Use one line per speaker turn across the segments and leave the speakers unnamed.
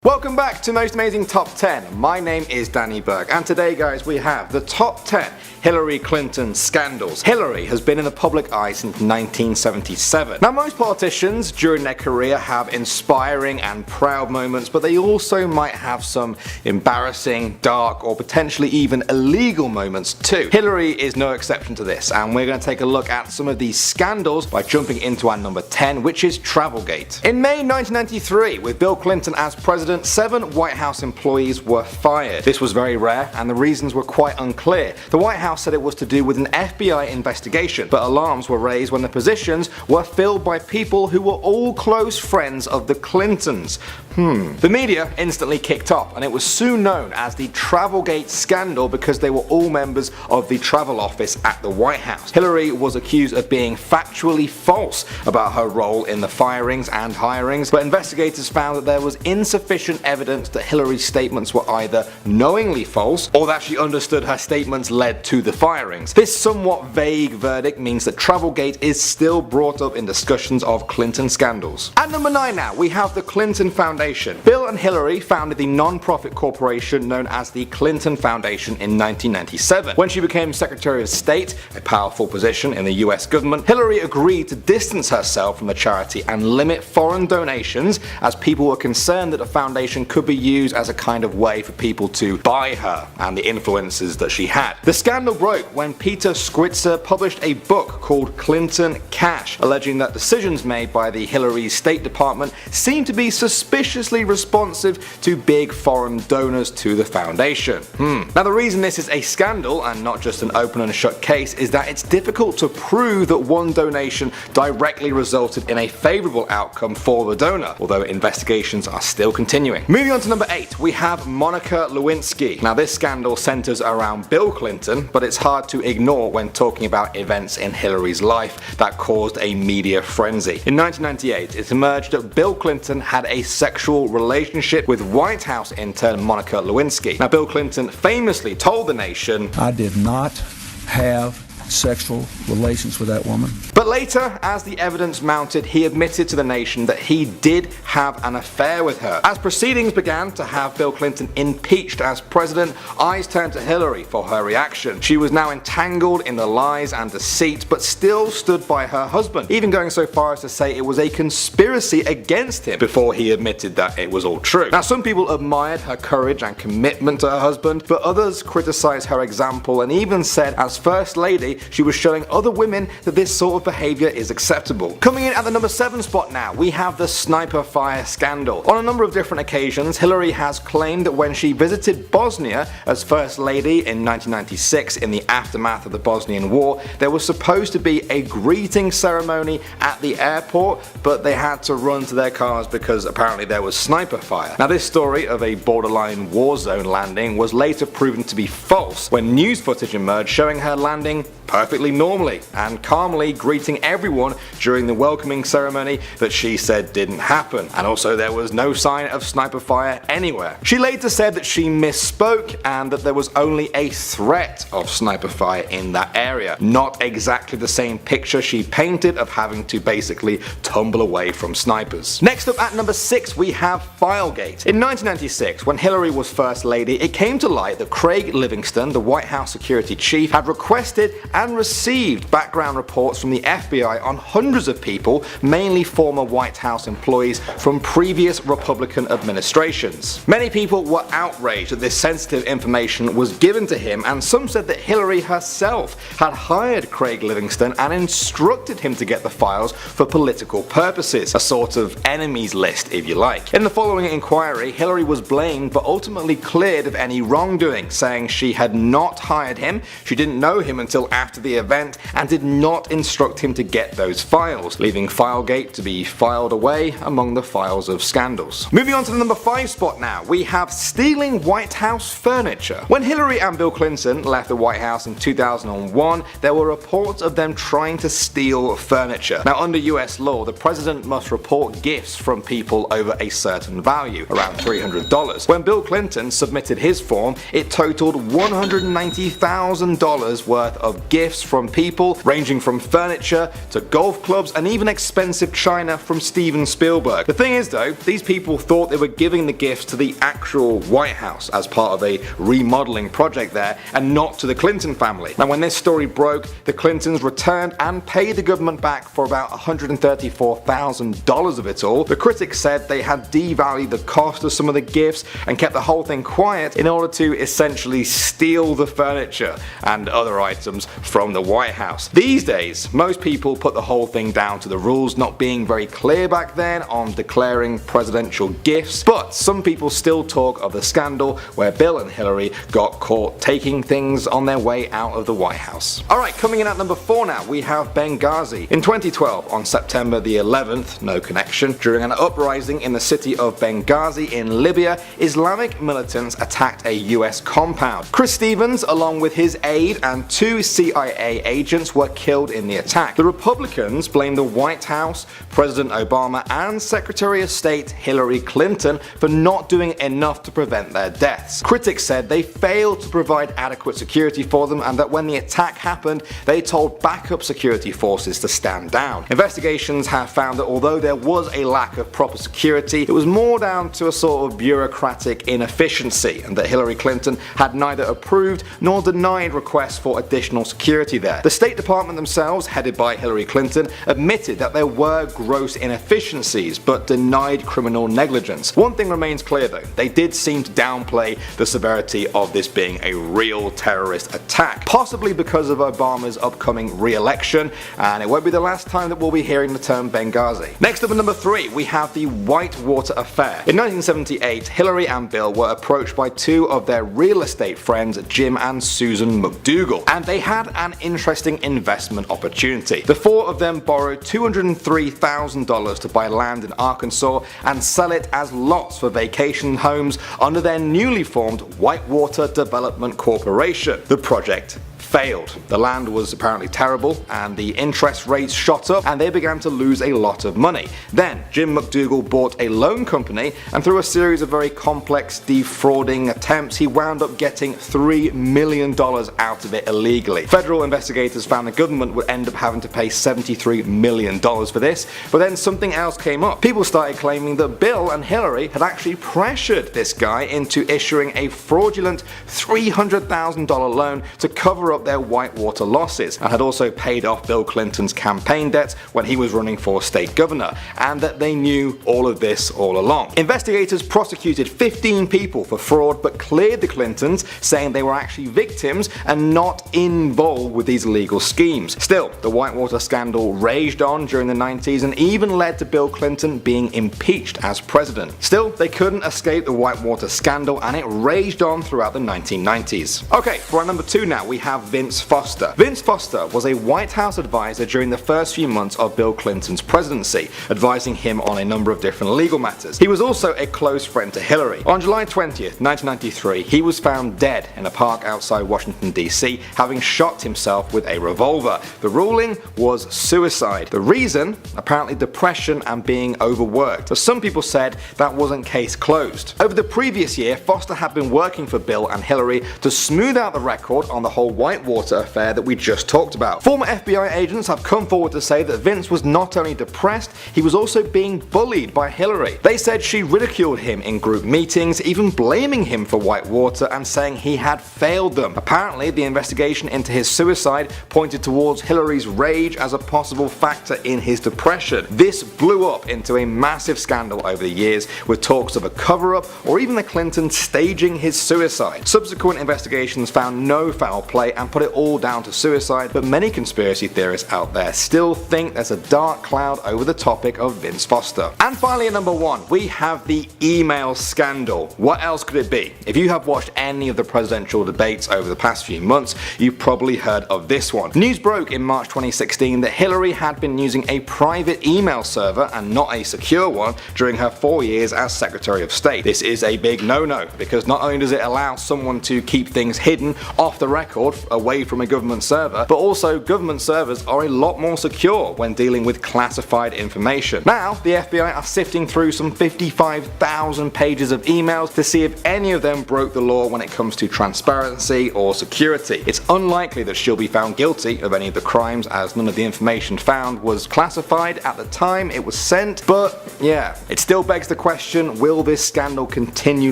Welcome back to Most Amazing Top 10. My name is Danny Burke, and today guys we have the top 10 Hillary Clinton scandals. Hillary has been in the public eye since 1977. Now most politicians during their career have inspiring and proud moments, but they also might have some embarrassing, dark or potentially even illegal moments too. Hillary is no exception to this, and we're going to take a look at some of these scandals by jumping into our number 10, which is Travelgate. In May 1993, with Bill Clinton as president, 7 White House employees were fired. This was very rare and the reasons were quite unclear. The White House said it was to do with an FBI investigation, but alarms were raised when the positions were filled by people who were all close friends of the Clintons. The media instantly kicked off, and it was soon known as the Travelgate scandal because they were all members of the travel office at the White House. Hillary was accused of being factually false about her role in the firings and hirings, but investigators found that there was insufficient evidence that Hillary's statements were either knowingly false or that she understood her statements led to the firings. This somewhat vague verdict means that Travelgate is still brought up in discussions of Clinton scandals. At number 9 now, we have the Clinton Foundation. Bill and Hillary founded the non-profit corporation known as the Clinton Foundation in 1997. When she became Secretary of State, a powerful position in the US government, Hillary agreed to distance herself from the charity and limit foreign donations as people were concerned that the foundation could be used as a kind of way for people to buy her and the influences that she had. The scandal broke when Peter Schweizer published a book called Clinton Cash, alleging that decisions made by the Hillary State Department seemed to be suspiciously responsive to big foreign donors to the foundation. Now the reason this is a scandal and not just an open and shut case is that it's difficult to prove that one donation directly resulted in a favourable outcome for the donor, although investigations are still continuing. Moving on to number 8, we have Monica Lewinsky. Now this scandal centers around Bill Clinton, but it's hard to ignore when talking about events in Hillary's life that caused a media frenzy. In 1998, it emerged that Bill Clinton had a sexual relationship with White House intern Monica Lewinsky. Now Bill Clinton famously told the nation,
"I did not have sexual relations with that woman."
But later, as the evidence mounted, he admitted to the nation that he did have an affair with her. As proceedings began to have Bill Clinton impeached as president, eyes turned to Hillary for her reaction. She was now entangled in the lies and deceit, but still stood by her husband, even going so far as to say it was a conspiracy against him before he admitted that it was all true. Now some people admired her courage and commitment to her husband, but others criticized her example and even said as First Lady she was showing other women that this sort of behavior is acceptable. Coming in at the number 7 spot now, we have the sniper fire scandal. On a number of different occasions, Hillary has claimed that when she visited Bosnia as First Lady in 1996 in the aftermath of the Bosnian War, there was supposed to be a greeting ceremony at the airport, but they had to run to their cars because apparently there was sniper fire. Now this story of a borderline war zone landing was later proven to be false when news footage emerged showing her landing perfectly normally and calmly greeting everyone during the welcoming ceremony that she said didn't happen, and also there was no sign of sniper fire anywhere. She later said that she misspoke and that there was only a threat of sniper fire in that area, not exactly the same picture she painted of having to basically tumble away from snipers. Next up at number 6 we have Filegate. In 1996, when Hillary was First Lady, it came to light that Craig Livingston, the White House security chief, had requested and received background reports from the FBI on hundreds of people, mainly former White House employees from previous Republican administrations. Many people were outraged that this sensitive information was given to him, and some said that Hillary herself had hired Craig Livingston and instructed him to get the files for political purposes, a sort of enemies list if you like. In the following inquiry, Hillary was blamed but ultimately cleared of any wrongdoing, saying she had not hired him, she didn't know him until after the event, and did not instruct him to get those files, leaving Filegate to be filed away among the files of scandals. Moving on to the number 5 spot now, we have stealing White House furniture. When Hillary and Bill Clinton left the White House in 2001, there were reports of them trying to steal furniture. Now under US law, the president must report gifts from people over a certain value, around $300. When Bill Clinton submitted his form, it totaled $190,000 worth of gifts from people, ranging from furniture to golf clubs and even expensive china from Steven Spielberg. The thing is though, these people thought they were giving the gifts to the actual White House as part of a remodeling project there and not to the Clinton family. Now when this story broke, the Clintons returned and paid the government back for about $134,000 of it all. The critics said they had devalued the cost of some of the gifts and kept the whole thing quiet in order to essentially steal the furniture and other items from the White House. These days, most people put the whole thing down to the rules not being very clear back then on declaring presidential gifts, but some people still talk of the scandal where Bill and Hillary got caught taking things on their way out of the White House. Alright, coming in at number 4 now, we have Benghazi. In 2012, on September the 11th, no connection, during an uprising in the city of Benghazi in Libya, Islamic militants attacked a US compound. Chris Stevens, along with his aide and 2 CIA agents, were killed in the attack. The Republicans blamed the White House, President Obama and Secretary of State Hillary Clinton for not doing enough to prevent their deaths. Critics said they failed to provide adequate security for them and that when the attack happened, they told backup security forces to stand down. Investigations have found that although there was a lack of proper security, it was more down to a sort of bureaucratic inefficiency and that Hillary Clinton had neither approved nor denied requests for additional security there. The State Department themselves, headed by Hillary Clinton, admitted that there were gross inefficiencies but denied criminal negligence. One thing remains clear though, they did seem to downplay the severity of this being a real terrorist attack, possibly because of Obama's upcoming re-election, and it won't be the last time that we'll be hearing the term Benghazi. Next up at number 3, we have the Whitewater Affair. In 1978, Hillary and Bill were approached by 2 of their real estate friends, Jim and Susan McDougal, and they had an interesting investment opportunity. The 4 of them borrowed $203,000 to buy land in Arkansas and sell it as lots for vacation homes under their newly formed Whitewater Development Corporation. The project failed. The land was apparently terrible and the interest rates shot up and they began to lose a lot of money. Then Jim McDougal bought a loan company and through a series of very complex defrauding attempts he wound up getting $3 million out of it illegally. Federal investigators found the government would end up having to pay $73 million for this, but then something else came up. People started claiming that Bill and Hillary had actually pressured this guy into issuing a fraudulent $300,000 loan to cover up their Whitewater losses and had also paid off Bill Clinton's campaign debts when he was running for state governor, and that they knew all of this all along. Investigators prosecuted 15 people for fraud but cleared the Clintons, saying they were actually victims and not involved with these illegal schemes. Still, the Whitewater scandal raged on during the 90s and even led to Bill Clinton being impeached as president. Still, they couldn't escape the Whitewater scandal and it raged on throughout the 1990s. Okay, for our number 2 now, we have Vince Foster. Vince Foster was a White House advisor during the first few months of Bill Clinton's presidency, advising him on a number of different legal matters. He was also a close friend to Hillary. On July 20th, 1993, he was found dead in a park outside Washington DC, having shot himself with a revolver. The ruling was suicide. The reason? Apparently depression and being overworked. But some people said that wasn't case closed. Over the previous year, Foster had been working for Bill and Hillary to smooth out the record on the whole Whitewater affair that we just talked about. Former FBI agents have come forward to say that Vince was not only depressed, he was also being bullied by Hillary. They said she ridiculed him in group meetings, even blaming him for Whitewater and saying he had failed them. Apparently, the investigation into his suicide pointed towards Hillary's rage as a possible factor in his depression. This blew up into a massive scandal over the years, with talks of a cover-up or even the Clintons staging his suicide. Subsequent investigations found no foul play and put it all down to suicide, but many conspiracy theorists out there still think there's a dark cloud over the topic of Vince Foster. And finally at number 1, we have the email scandal. What else could it be? If you have watched any of the presidential debates over the past few months, you've probably heard of this one. News broke in March 2016 that Hillary had been using a private email server and not a secure one during her 4 years as Secretary of State. This is a big no-no because not only does it allow someone to keep things hidden off the record away from a government server, but also government servers are a lot more secure when dealing with classified information. Now, the FBI are sifting through some 55,000 pages of emails to see if any of them broke the law when it comes to transparency or security. It's unlikely that she'll be found guilty of any of the crimes, as none of the information found was classified at the time it was sent, but yeah, it still begs the question, will this scandal continue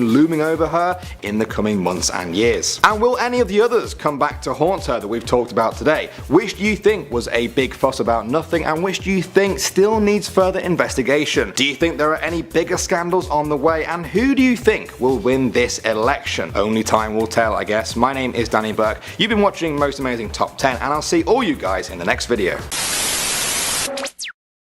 looming over her in the coming months and years? And will any of the others come back to haunt her that we've talked about today? Which do you think was a big fuss about nothing, and which do you think still needs further investigation? Do you think there are any bigger scandals on the way, and who do you think will win this election? Only time will tell, I guess. My name is Danny Burke, you've been watching Most Amazing Top 10, and I'll see all you guys in the next video.